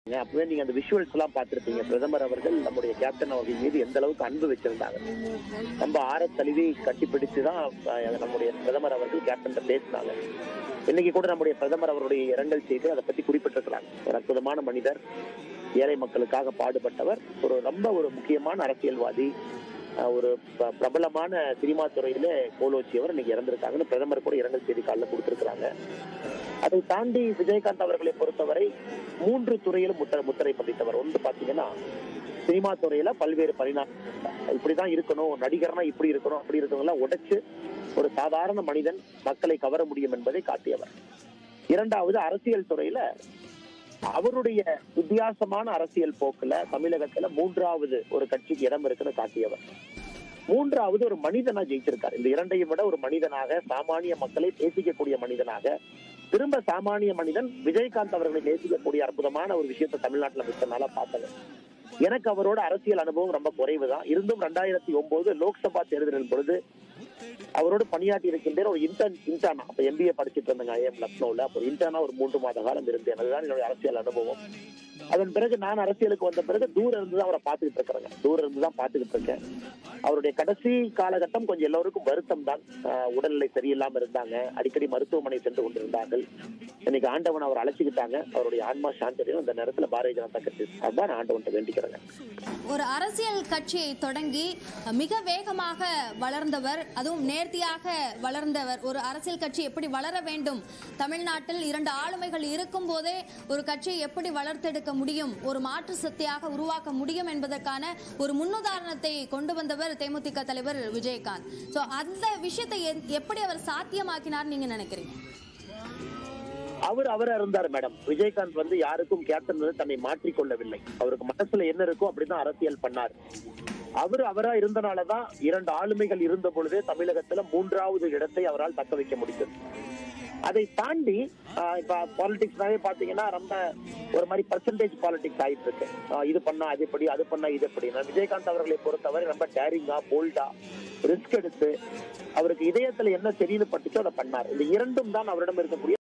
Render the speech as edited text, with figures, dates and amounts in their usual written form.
அப்பவே நீங்க அந்த விஷுவல்ஸ் எல்லாம் பார்த்திருப்பீங்க. பிரதமர் அவர்கள் நம்முடைய கேப்டன் அவர்கள் மீது எந்த அளவுக்கு அன்பு வச்சிருந்தாங்க. நம்ம ஆற தழுவி கட்டிப்பிடிச்சுதான் நம்முடைய பிரதமர் அவர்கள் கேப்டன் பேசினாங்க. இன்னைக்கு கூட நம்முடைய பிரதமர் அவருடைய இரங்கல் செய்து அதை பத்தி குறிப்பிட்டிருக்கிறாங்க. ஒரு அற்புதமான மனிதர், ஏழை மக்களுக்காக பாடுபட்டவர், ஒரு முக்கியமான அரசியல்வாதி, ஒரு பிரபலமான சினிமா துறையில கோலோச்சியவர் இன்னைக்கு இறந்திருக்காங்கன்னு பிரதமர் கூட இரங்கல் செய்தி காலில் கொடுத்திருக்கிறாங்க. அதை தாண்டி விஜயகாந்த் அவர்களை பொறுத்தவரை 3 துறையிலும் முத்திரை பதித்தவர். ஒன்று பாத்தீங்கன்னா சினிமா துறையில பல்வேறு இப்படிதான் இருக்கணும், நடிகர்னா இப்படி இருக்கணும், அப்படி இருக்கணும் உடைச்சு ஒரு சாதாரண மனிதன் மக்களை கவர முடியும் என்பதை காட்டியவர். இரண்டாவது அரசியல் துறையில அவருடைய வித்தியாசமான அரசியல் போக்குல தமிழகத்துல 3வது ஒரு கட்சிக்கு இடம் இருக்குன்னு காட்டியவர். 3வது ஒரு மனிதனா ஜெயிச்சிருக்காரு. இந்த இரண்டையும் விட ஒரு மனிதனாக, சாமானிய மக்களை நேசிக்கக்கூடிய மனிதனாக, திரும்ப சாமானிய மனிதன் விஜயகாந்த் அவர்களை நேசிக்கக்கூடிய அற்புதமான ஒரு விஷயத்தை தமிழ்நாட்டுல மிச்ச நாளா பார்த்தது. எனக்கு அவரோட அரசியல் அனுபவம் ரொம்ப குறைவுதான். இருந்தும் 2009 லோக்சபா தேர்தலின் பொழுது அவரோடு பணியாற்றி இருக்கின்ற ஒரு இன்டர்னா, அப்ப MBA படிச்சுட்டு இருந்தாங்க IIM லக்னோல. அப்போ இன்டர்னா ஒரு 3 மாத காலம் இருந்தேன். அதுதான் என்னுடைய அரசியல் அனுபவம். அதன் பிறகு நான் அரசியலுக்கு வந்த பிறகு தூரம் இருந்துதான் அவரை பார்த்துக்கிட்டு இருக்கிறேங்க. தூரம் இருந்துதான் பார்த்துக்கிட்டு இருக்கேன். அவருடைய கடைசி காலகட்டம் கொஞ்சம் எல்லோருக்கும் வருத்தம் தான். உடல்நிலை சரியில்லாம இருந்தாங்க, அடிக்கடி மருத்துவமனை சென்று கொண்டிருந்தார்கள். இன்னைக்கு ஆண்டவன் அவர் அழைச்சிக்கிட்டாங்க. அவருடைய ஆன்மா சாந்தடையும். அந்த நேரத்தில் பாரதிய ஜனதா கட்சி அதான் ஆண்டவன் வேண்டிக்கிறேங்க. ஒரு அரசியல் கட்சியை தொடங்கி மிக வேகமாக வளர்ந்தவர், அதுவும் நேர்த்தியாக வளர்ந்தவர். ஒரு அரசியல் கட்சி எப்படி வளர வேண்டும், தமிழ்நாட்டில் 2 ஆளுமைகள் இருக்கும் போதே ஒரு கட்சியை எப்படி வளர்த்தெடுக்க முடியும், ஒரு மாற்று சக்தியாக உருவாக்க முடியும் என்பதற்கான ஒரு முன்னுதாரணத்தை கொண்டு வந்தவர் தேமுதிக தலைவர் விஜயகாந்த். சோ அந்த விஷயத்தை எப்படி அவர் சாத்தியமாக்கினார் நீங்க நினைக்கிறீங்க? அவரா இருந்தார் மேடம். விஜயகாந்த் யாருக்கும் கேப்டன் தன்னை மாற்றிக்கொள்ளவில்லை. அவருக்கு மனசுல என்ன இருக்கோ அப்படிதான் அரசியல் பண்ணார். அவரா இருந்தனாலதான் 2 ஆளுமைகள் இருந்த பொழுதே தமிழகத்துல 3வது இடத்தை அவரால் தக்க வைக்க முடிந்தது. அதை தாண்டி இப்ப பாலிடிக்ஸ்னாவே பாத்தீங்கன்னா ரொம்ப ஒரு மாதிரி பர்சன்டேஜ் பாலிடிக்ஸ் ஆயிட்டு இருக்கு. இது பண்ணா அது எப்படி, அது பண்ணா இது எப்படி. விஜயகாந்த் அவர்களை பொறுத்தவரை ரொம்ப டேரிங்கா, போல்டா, ரிஸ்க் எடுத்து அவருக்கு இதயத்துல என்ன தெரியுது பட்டுச்சோ அதை பண்ணார். இந்த இரண்டும் தான் அவரிடம் இருக்கக்கூடிய